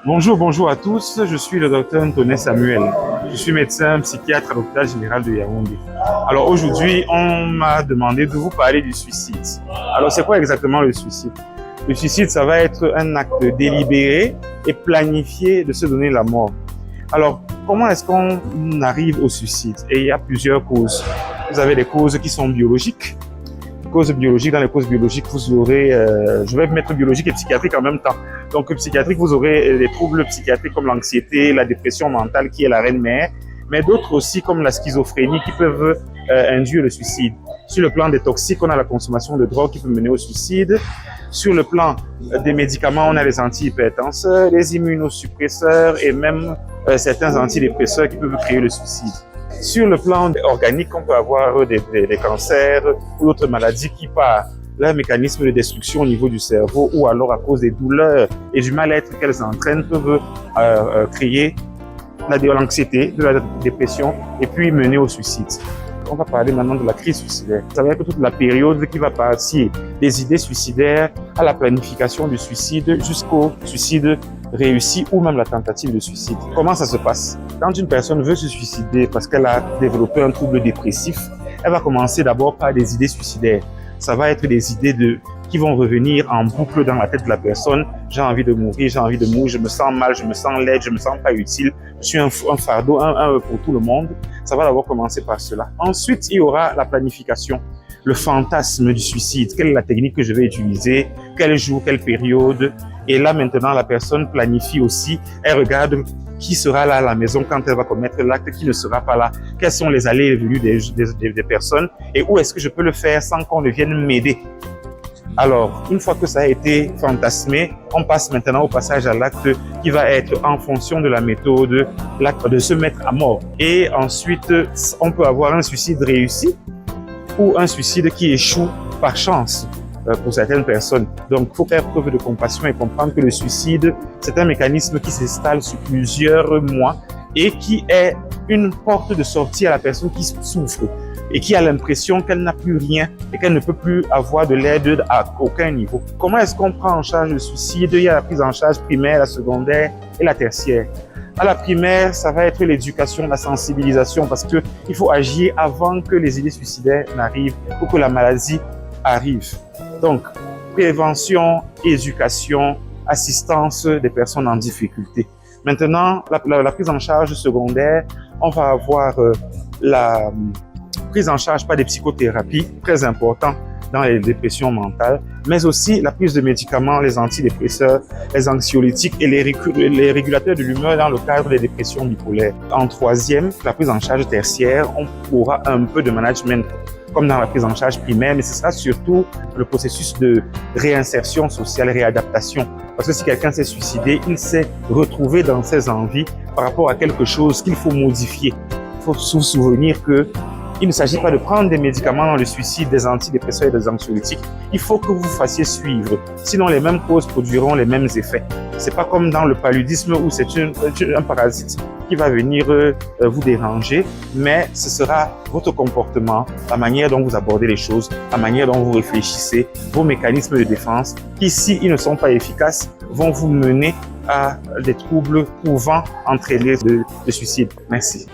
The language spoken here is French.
Bonjour à tous, je suis le docteur Antonin Samuel. Je suis médecin psychiatre à l'hôpital général de Yaoundé. Alors aujourd'hui, on m'a demandé de vous parler du suicide. Alors c'est quoi exactement le suicide? Le suicide, ça va être un acte délibéré et planifié de se donner la mort. Alors, comment est-ce qu'on arrive au suicide? Et il y a plusieurs causes. Vous avez des causes qui sont biologiques. Dans les causes biologiques, vous aurez, je vais mettre biologique et psychiatrique en même temps. Donc, psychiatrique, vous aurez des troubles psychiatriques comme l'anxiété, la dépression mentale qui est la reine mère, mais d'autres aussi comme la schizophrénie qui peuvent induire le suicide. Sur le plan des toxiques, on a la consommation de drogue qui peut mener au suicide. Sur le plan des médicaments, on a les antihypertenseurs, les immunosuppresseurs et même certains antidépresseurs qui peuvent créer le suicide. Sur le plan organique, on peut avoir des cancers ou d'autres maladies qui, par leur mécanisme de destruction au niveau du cerveau ou alors à cause des douleurs et du mal-être qu'elles entraînent, peuvent créer de l'anxiété, de la dépression et puis mener au suicide. On va parler maintenant de la crise suicidaire. Ça va être toute la période qui va partir des idées suicidaires à la planification du suicide jusqu'au suicide réussi ou même la tentative de suicide. Comment ça se passe? Quand une personne veut se suicider parce qu'elle a développé un trouble dépressif, elle va commencer d'abord par des idées suicidaires. Ça va être des idées qui vont revenir en boucle dans la tête de la personne. J'ai envie de mourir, je me sens mal, je me sens laide, je me sens pas utile, je suis un fardeau pour tout le monde. Ça va d'abord commencer par cela. Ensuite, il y aura la planification, le fantasme du suicide. Quelle est la technique que je vais utiliser? Quel jour, quelle période? Et là, maintenant, la personne planifie aussi. Elle regarde qui sera là à la maison quand elle va commettre l'acte, qui ne sera pas là. Quels sont les allées et venues des personnes et où est-ce que je peux le faire sans qu'on ne vienne m'aider? Alors, une fois que ça a été fantasmé, on passe maintenant au passage à l'acte qui va être en fonction de la méthode, l'acte de se mettre à mort. Et ensuite, on peut avoir un suicide réussi ou un suicide qui échoue par chance pour certaines personnes. Donc, il faut faire preuve de compassion et comprendre que le suicide, c'est un mécanisme qui s'installe sur plusieurs mois et qui est une porte de sortie à la personne qui souffre et qui a l'impression qu'elle n'a plus rien et qu'elle ne peut plus avoir de l'aide à aucun niveau. Comment est-ce qu'on prend en charge le suicide? Il y a la prise en charge primaire, la secondaire et la tertiaire. À la primaire, ça va être l'éducation, la sensibilisation, parce qu'il faut agir avant que les idées suicidaires n'arrivent ou que la maladie arrive. Donc, prévention, éducation, assistance des personnes en difficulté. Maintenant, la prise en charge secondaire, on va avoir la prise en charge par des psychothérapies, très important dans les dépressions mentales, mais aussi la prise de médicaments, les antidépresseurs, les anxiolytiques et les régulateurs de l'humeur dans le cadre des dépressions bipolaires. En troisième, la prise en charge tertiaire, on aura un peu de management comme dans la prise en charge primaire, mais ce sera surtout le processus de réinsertion sociale, réadaptation. Parce que si quelqu'un s'est suicidé, il s'est retrouvé dans ses envies par rapport à quelque chose qu'il faut modifier. Il faut se souvenir que il ne s'agit pas de prendre des médicaments dans le suicide, des antidépresseurs et des anxiolytiques. Il faut que vous fassiez suivre. Sinon, les mêmes causes produiront les mêmes effets. C'est pas comme dans le paludisme où c'est un parasite qui va venir vous déranger, mais ce sera votre comportement, la manière dont vous abordez les choses, la manière dont vous réfléchissez, vos mécanismes de défense, qui, s'ils ne sont pas efficaces, vont vous mener à des troubles pouvant entraîner le suicide. Merci.